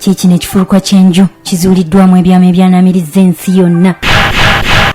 Kiki n'ekifulukwa ky'enju kizuuliddwamu ebyama ebyanamiriza ensi yonna.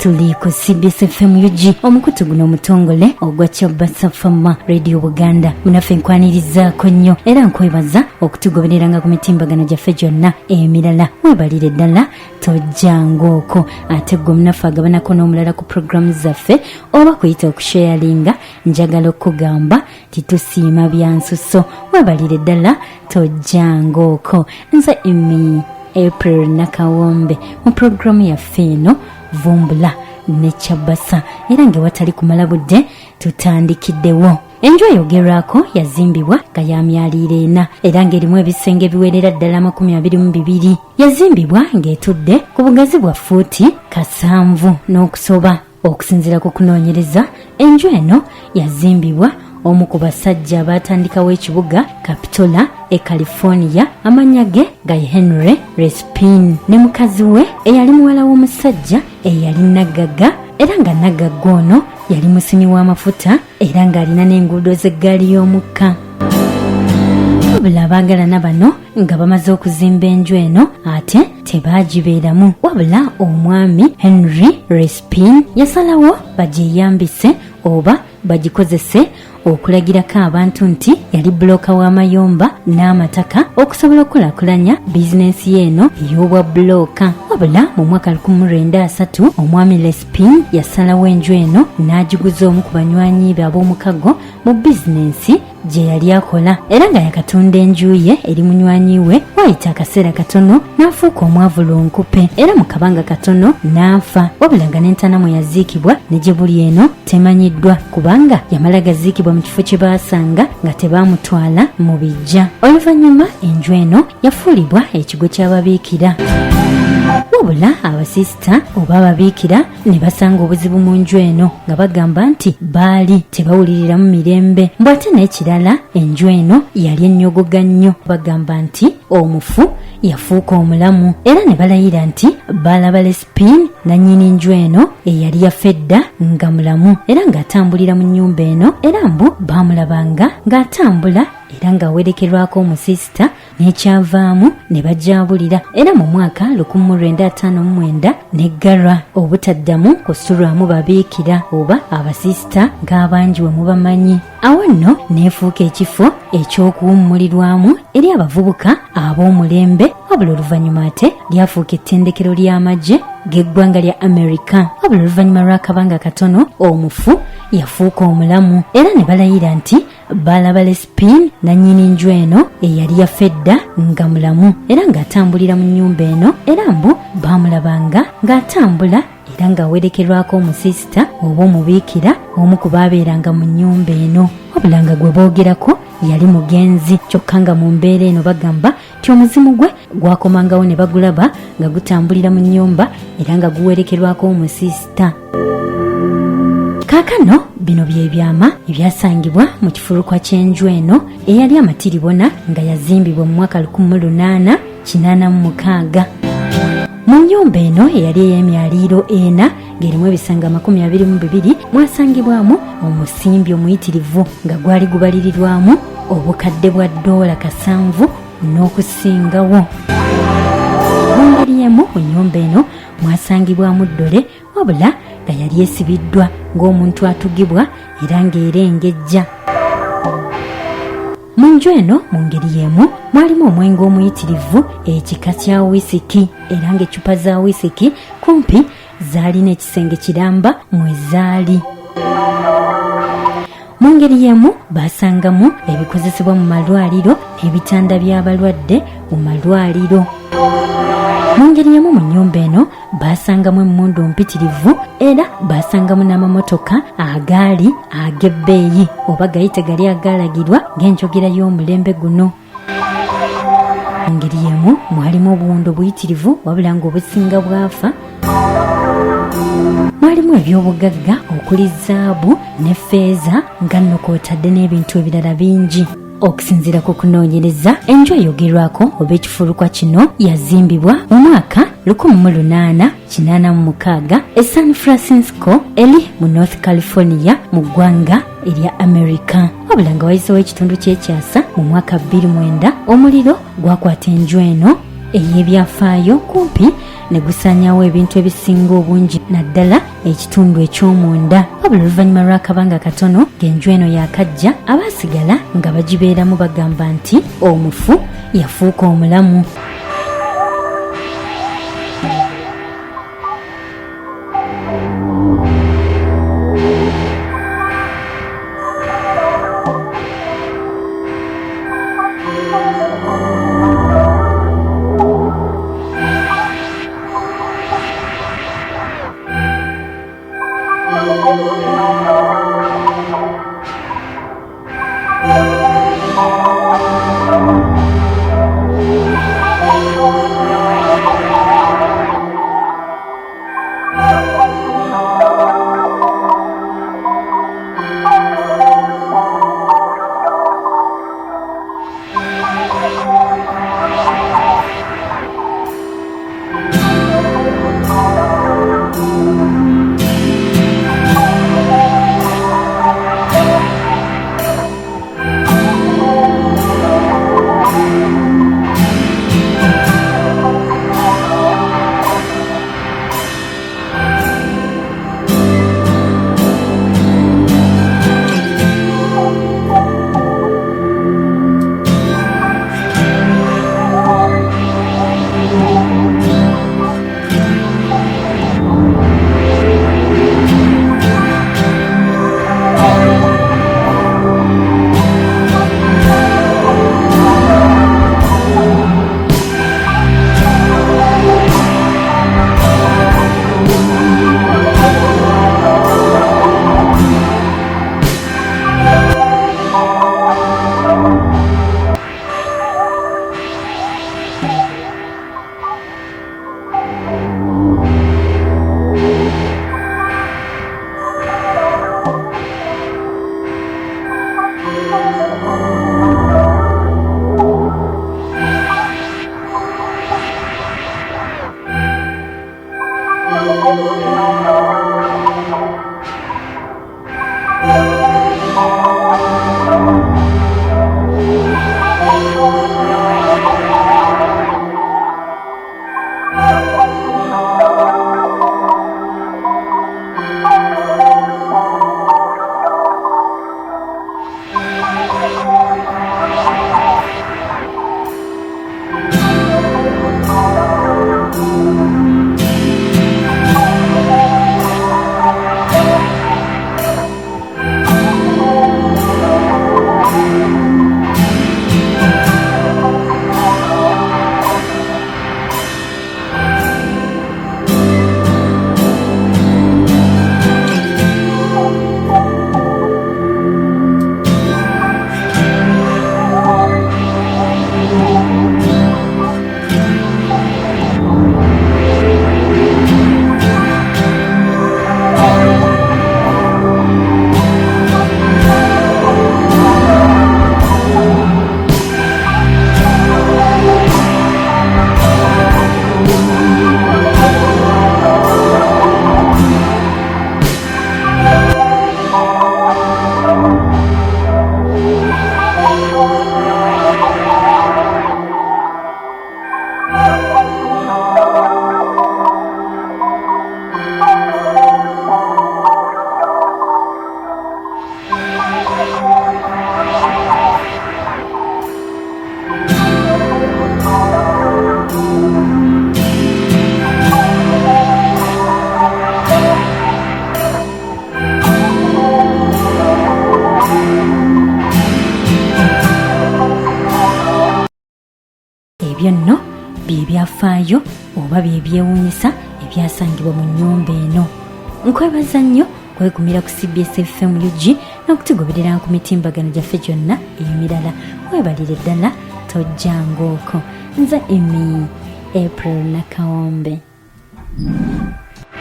Tuli ku CBS FM UG omukutu guno omutongole ogwa Chabasa Fama Radio Buganda. Munaffe nkwanirizaako nnyo era nkwebaza okutugobereranga ku mitimbagano gyaffe gyonna emirala. Webalire ddala tojjangaoko ate gwe munaffe agabanako n'omulala ku programu zaffe oba kuyita okusharinga. Njagala okugamba titusiima byansuso. Webalire ddala tojjangaoko. Nze Emi April Nakawombe mu programu yaffe eno Vumbula ne Chabasa era ngewatali kumala budde tutandikiddewo. Enju eyogerwako yazimbibwa nga ya myaliiro 4 era ng'erimu ebisenge biwerera ddala 22. Yazimbibwa ng'etudde ku bugazi bwa fuuti 7 n'okusoba. Okusinziira ku kunoonyereza, enju eno yazimbibwa omu ku basajja abaatandikawo ekibuga Capitola e California, amannya ge ga Henry Respin ne mukazi we eyali muwala w'omusajja eyali Nagagga era nga Nagagga ono yali musimi w'amafuta era ng'alina n'enguudo z'eggaali y'omukka. Wabula abaagalana bano nga bamaze okuzimba enju eno ate tebaagibeeramu, wabula omwami Henry Respin yasalawo bagyeyambise oba bagikozese okulagirako abantu nti yali bulooka w'amayumba n'amataka okusobola okukulaakulanya bizinensi y'eno ey'obwa bulooka. Wabula mu mwaka 1903 omwami Respin yasalawo enju eno n'agiguza omu ku banywanyi be ab'omukago mu bizinensi gye yali akola era nga yakatunda enju ye eri munywanyi we. Wayita akaseera katono n'afuuka omwavulunkupe era mu kabanga katono n'afa. Wabula nga n'entaana mwe yaziikibwa ne gye buli eno temanyiddwa kubanga yamala gaziikibwa mu kifo kye baasanga nga tebaamutwala mu bijja. Oluvannyuma enju eno yafuulibwa ekigo ky'ababiikira. Wabula abasisita oba ababiikira ne basanga obuzibu mu nju eno nga bagamba nti baali tebawuliriramu mirembe. Mbw'ate n'ekirala enju eno yali ennyogoga nnyo, bagamba nti omufu yafuuka omulamu era ne balayira nti balaba Respin nannyini nju eno eyali yafedda nga mulamu era ng'atambulira mu nnyumba eno era mbu baamulabanga ng'atambula era ng'awerekerwako omusisita n'ekyavaamu ne bajabulira era mu mwaka 1959 neggalwa obutaddamu kusulwamu babiikira oba abasisita ng'abangi we mubamanyi. Awo nno neefuuka ekifo eky'okuwummulirwamu eri abavubuka ab'omulembe. Wabula oluvannyuma ate lyafuuka ettendekero ly'amagye g'eggwanga lya Amerika. Wabula oluvannyuma lw'akabanga katono omufu yafuuka omulamu era ne balayira nti balaba Respin nannyini nju eno eyali yafedda nga mulamu era ng'atambulira mu nnyumba eno era mbu baamulabanga ng'atambula era ng'awerekerwako omusisita oba omubiikira omu ku baabeeranga mu nnyumba eno. Wabula nga gwe boogerako yali mugenzi kyokka nga mu mbeera eno bagamba ti omuzimu gwe gwakomangawo ne bagulaba nga gutambulira mu nnyumba era nga guwerekerwako omusisita. Kaakano bino bye byama ebyasangibwa mu kifulukwa ky'enju eno eyali amatiribona nga yazimbibwa mu mwaka 1886. Mu nnyumba eno eyali ey'emyaliiro 4 ng'erimu ebisanga 22 mwasangibwamu omusimbi omuyitirivu nga gwali gubalirirwamu obukadde bwa $7 n'okusingawo. Mu ngeri y'emu mu nnyumba eno mwasangibwamu ddole wabula nga yali esibiddwa ng'omuntu atugibwa era ng'erengejja. Mu nju eno mu ngeri y'emu mwalimu omwenge omuyitirivu ekika kya wisiki era ng'eccupa za wisiki kumpi zaalina ekisenge kiramba mwe zaali. Mu ngeri y'emu baasangamu ebikozesebwa mu malwaliro n'ebitanda by'abalwadde mu malwaliro. Mu ngeri y'emu mu nnyumba eno baasangamu emmundu mpitirivu era baasangamu n'amamotoka agaali ag'ebbeeyi oba gayite gali agaalagirwa ng'enjogera y'omulembe guno. Mu ngeri y'emu mwalimu obuwundo buyitirivu wabula ng'obusinga bwafa. Mwalimu eby'obugagga okuli zaabu ne ffeeza nga nno kw'otadde n'ebintu ebirala bingi. Okusinziira ku kunoonyereza, enju eyogerwako oba ekifulukwa kino yazimbibwa mu mwaka 1886 e San Francisco eri mu North California mu ggwanga erya Amerika. Wabula nga wayiseewo ekitundu ky'ekyasa mu mwaka 2009 omuliro gwakwata enju eno ey'ebyafaayo kumpi ne gusaanyawo ebintu ebisinga obungi naddala ekitundu eky'omunda. wabula oluvannyuma lw'akabanga katono ng'enju eno yakajja, abaasigala nga bagibeeramu bagamba nti omufu yafuuka omulamu. ebyo nno bye byafaayo oba bye byewuunyisa ebyasangibwa mu nnyumba eno. Nkwebaza nnyo kwegumira ku CBS FM UG n'okutugoberera ku mitimbagano gyaffe gyonna emirala. Weebalire ddala tojjangooko. Nze Emi April Nakawombe.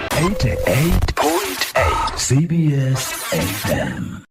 88.8 CBS FM.